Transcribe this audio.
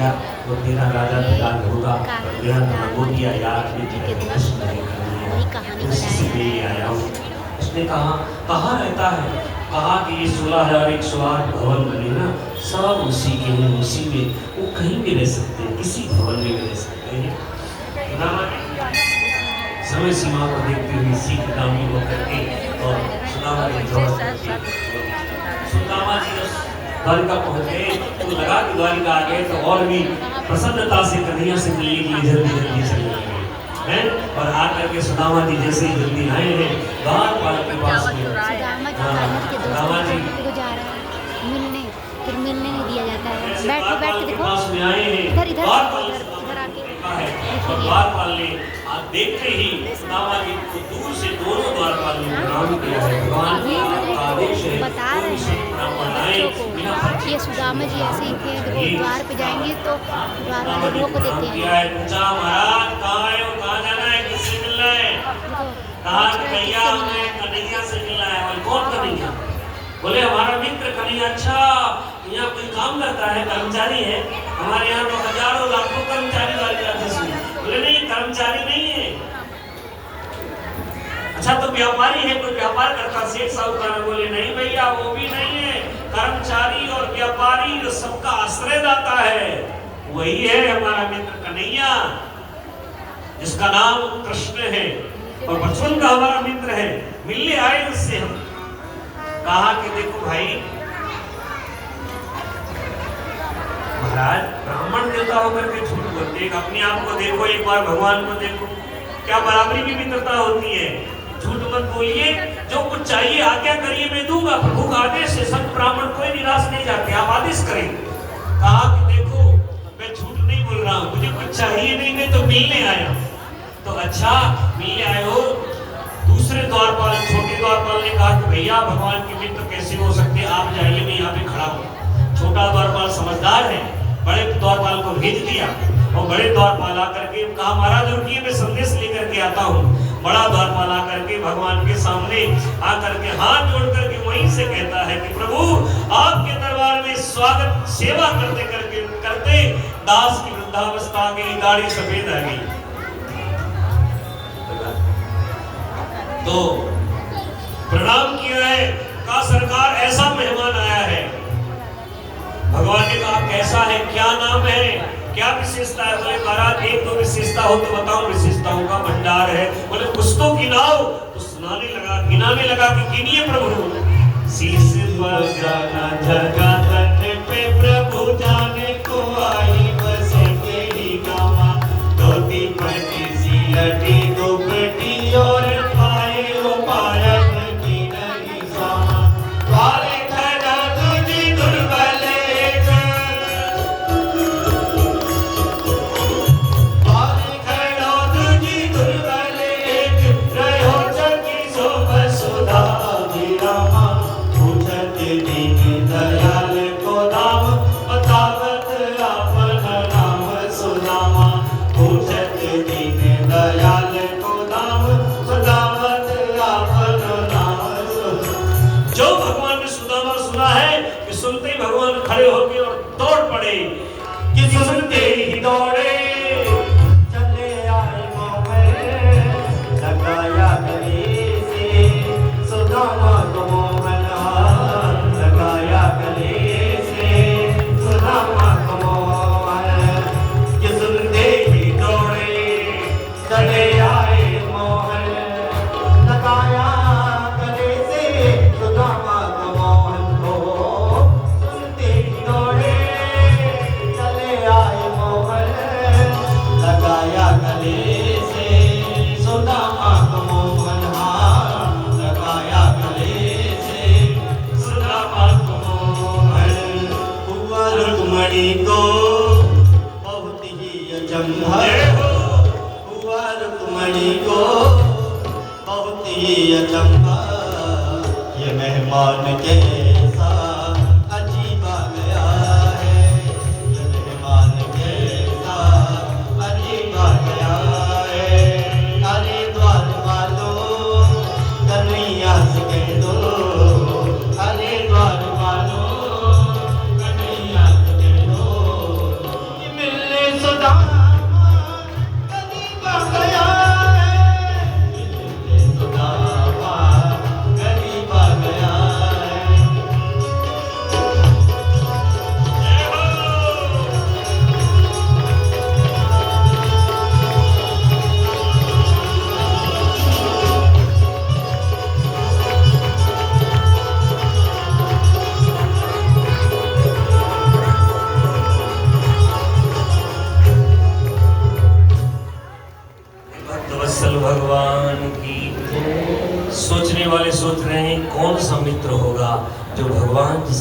भैया वो तेरा राजा विराट होगा, मेरा तो दिया यार नहीं आया हूँ। उसने कहाँ रहता है? कहा कि ये 16,108 भवन बने ना, सब उसी के हैं, उसी में वो कहीं भी रह सकते हैं, किसी भवन में भी रह सकते हैं। समय सीमा को देखते हुए सीख गामी होकर के और सुदामा जी द्वारिका पहुंच गए। तो लगा कि द्वारिका आ गए तो और भी प्रसन्नता से कन्हैया से मिलने के लिए जल्दी जल्दी चलने लगे हैं। और आकर के सुदामा जी जैसे ही जल्दी आए हैं द्वारपाल के पास में, सुदामा जी मिलने, फिर मिलने नहीं दिया जाता है। बैठ के देखो पास में आए हैं, इधर इधर इधर आके द्वारपाल ने देखते ही सुदामा जी को दूर से दोनों द्वारपाल ने प्रणाम किया है। भगवान का आदेश है, बता रहे हैं बच्चों को ये सुदामा जी ऐसे ही थे, जब वो द्वार पे जाएंगे तो द्वार वाले रोक देते हैं। पूछा महाराज कहाँ है, कहाँ जाना है, किससे मिलना है? कहा कन्हैया हमें कन्हैया से मिलना है। और कौन कन्हैया? बोले हमारा मित्र कन्हैया। अच्छा, यहाँ कोई काम करता है, कर्मचारी है? हमारे यहाँ तो हजारों लाखों कर्मचारी वाले ऑफिस में। बोले नहीं, कर्मचारी नहीं है। अच्छा तो व्यापारी है, कोई व्यापार करता, सेठ साहूकार? बोले नहीं भैया, वो भी नहीं है। कर्मचारी और व्यापारी जो सबका आश्रयदाता है वही है हमारा मित्र कन्हैया, जिसका नाम कृष्ण है और बचपन का हमारा मित्र है। मिलने आए उससे हम। कहा कि देखो भाई महाराज, ब्राह्मण देवता होकर के झूठ बोलते, अपने आप को देखो, एक बार भगवान को देखो, क्या बराबरी की मित्रता होती है। झूठ मत बोलिए, जो कुछ चाहिए आज्ञा करिए, मैं दूंगा। प्रभु का आदेश है, संत ब्राह्मण कोई निराश नहीं जाते, आप आदेश करें। कहा कि देखो मैं झूठ नहीं बोल रहा हूँ, मुझे कुछ चाहिए नहीं, मैं तो मिलने आया। तो अच्छा मिलने आए हो? दूसरे द्वारपाल, छोटे द्वारपाल ने कहा कि भैया भगवान के मित्र कैसे हो सकते, आप जाइए, मैं यहाँ पे खड़ा हूँ। छोटा द्वारपाल समझदार है, बड़े द्वारपाल को भेज दिया और बड़े द्वारपाल आकर के कहा महाराज रुकिए, मैं संदेश लेकर के आता हूँ। बड़ा द्वारपाल आकर के भगवान के सामने आकर के हाथ जोड़ करके वहीं से कहता है कि प्रभु आपके दरबार में स्वागत सेवा करते करते दास की वृद्धावस्था आ गई, दाढ़ी सफेद आ गई। तो प्रणाम किया है, कहा सरकार ऐसा मेहमान आया है। भगवान ने कहा कैसा है, क्या नाम है, क्या विशेषता है? बोले महाराज एक दो विशेषता हो तो बताओ। विशेषताओं का भंडार है। बोले कुछ तो गिनाओ। तो गिनाने लगा कि गिनिए प्रभु। शीश पर जाना जगा तट पे प्रभु जाने को आई, बस तेरी गामा धोती पटी सी लटी दुपटी और पाए वो पारन की नई सामा। वाले खड़ा तुझी दुर्बल भगवान खड़े हो गए और दौड़ पड़े कि सुनते ही दौड़े चले आए मोहन लगाया गले से सुदामा को मोहन लगाया गले से सुदामा को मोहन कि सुनते ही दौड़े चले आए मोहन लगाया गले से सुदामा को मोहन को बहुत ही अचंभा हुआ, रुक्मणी को बहुत ही अचंभा, ये मेहमान कैसा अजीब आ गया है, ये मेहमान कैसा अजीब आ गया है। अरे द्वार वालों कन्हैया से कह दो, अरे द्वार वालों कन्हैया से कह दो सुदामा गरीब गया है, मिलते सुदामा गरीब गया है। भक्तवत्सल भगवान की सोचने वाले सोच रहे हैं कौन सा मित्र होगा जो भगवान जिस